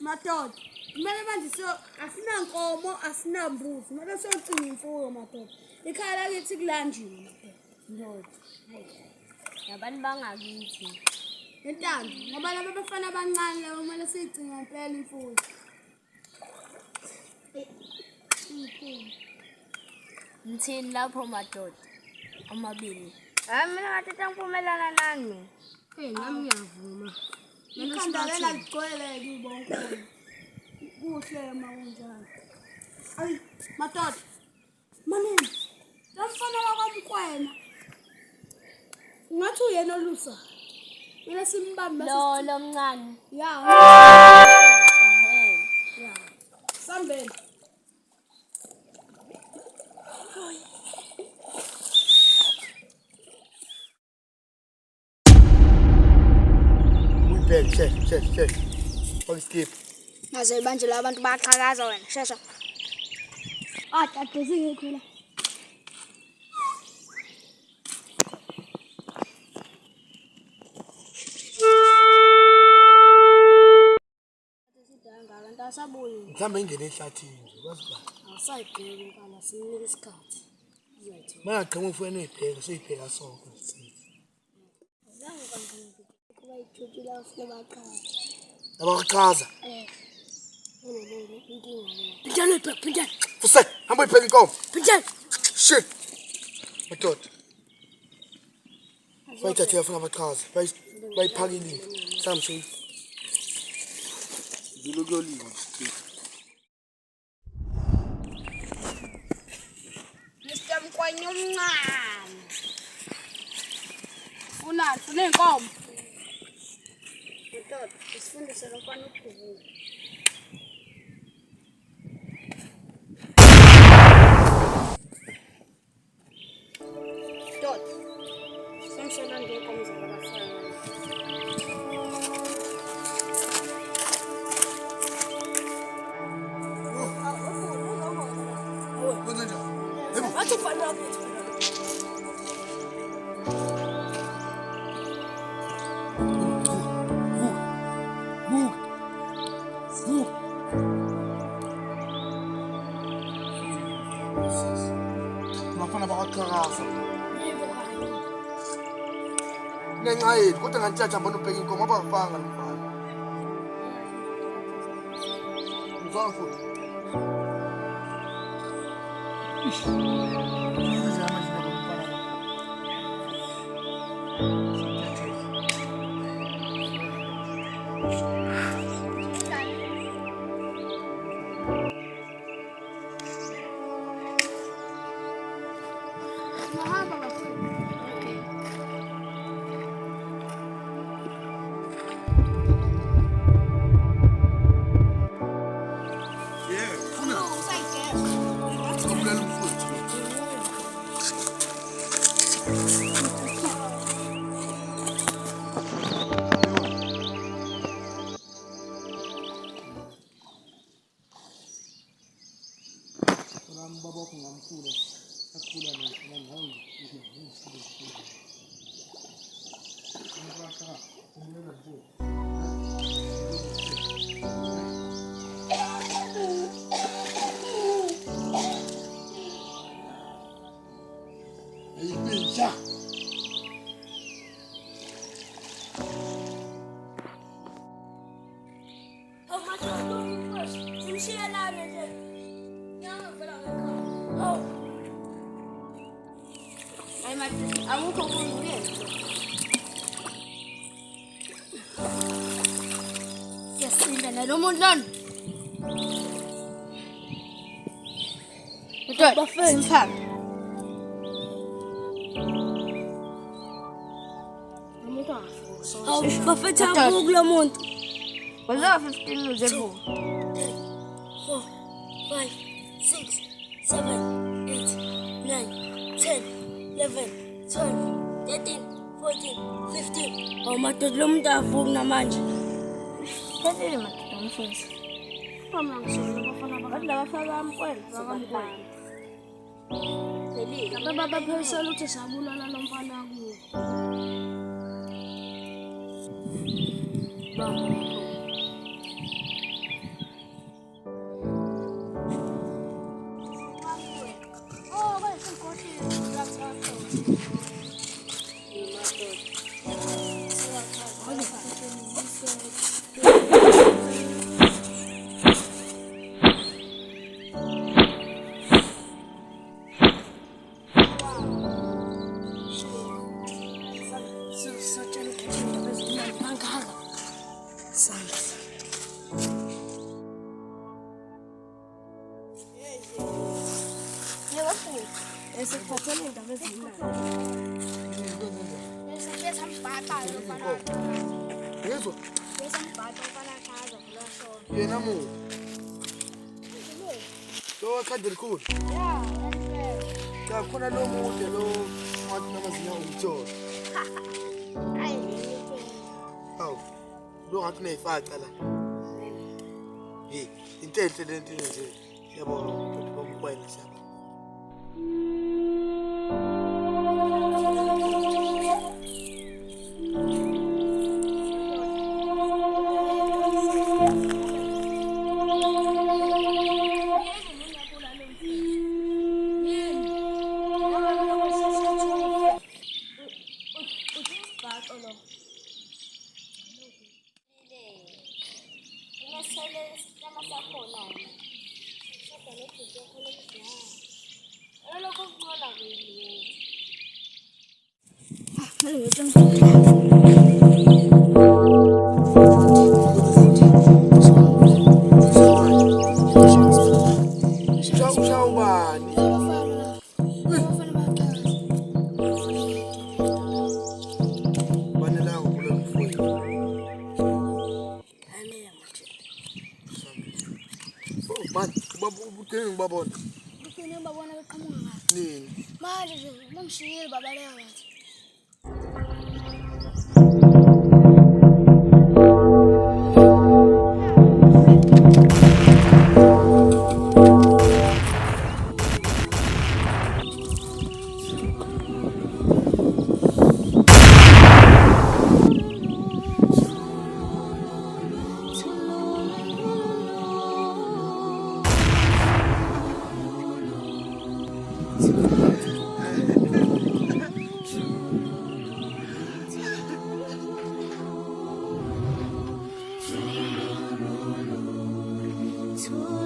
Madoda, kumele manje asinankomo, asinambuzi, kumele siyogcina imfuyo madoda. Ikhaya lakithi kulanjiwe madoda. Nabantu bangakithi. Entando, ngoba laba bafana abancane laba kumele siyigcina impela imfuyo. Ngithini lapho madoda amabili. Mina ngathi ngiphumelana nani. Nami ngiyavuma. Ikhanda lena ligcwele kibonke. Kuhle makunjani. Ayi madoda. Manini. Lomfana wakwaMokwena. Ngathi uyena olusa. Mina simbamba lo mncane. Ya. Ya. Sambeni. Shesha. Skip. Naze manje la bantu baxhakaza wena. Shesha. Ade singikhona. Mhlawumbe ingene ehlathini nje kwazi ba. Awusayibheki kana sinike isikhathi. Uzothi. Mangaqhamuka ufuna uyibheka siyibheka sonke sithi. Zange kanjani kuba ithutila ufuna baqhaza. Abaxhaza. Phindani phela, phindani. Fuse, hamba uyibheka inkomo. Phindani. Shit. Madoda. Bayithathe yafuna abaxhaza. Bayiphakile. Samsho. Dilogoliwe straight. Mr. Mokwena omncane. Funa inkomo. Madoda, isifundise lo mfana ukuvula. Madoda. Samsona ngenkomo zabafana. Acho que vai dar Bafana bakaxhakaza. Nencayi kodwa nganthatha mbona ubheka inkomo abafanga mfana. Uzafuna. Lo mondlane. Madoda, bafethu. Umuntu afuso. Hawu, bafethu akuku lo muntu. Wala 15 uzevu. 4 5 6 7 8 9 10 11 12 13 14 15. Oh madoda lo muntu avuka namanje. Phezile madoda mfundisi. Kama ngisho bafana Abantu labafaka amkwela bakaMokwena. Baba phezulu ukuthi sabulala lo mfana kuwo. esekuphathele indaba ezimnandi. Bese sambhata yofana. Yezwa Bese sambhata ufana Xhakaza vula shona. yena mu lo wakhadi likhulu Yeah, that's fair. cha khona lo mude lo wathi namazinyo umtsholo Ay, awu lo ngathi uneyifaca la hey into enhle lento nje yabo Mokwena siyabo Shawubani banela ukula mfuyi man ubudenge ngibabona Bukene babona beqhamuka ngathi. nini Manje nje bangishiyile babaleka ngathi. Sthole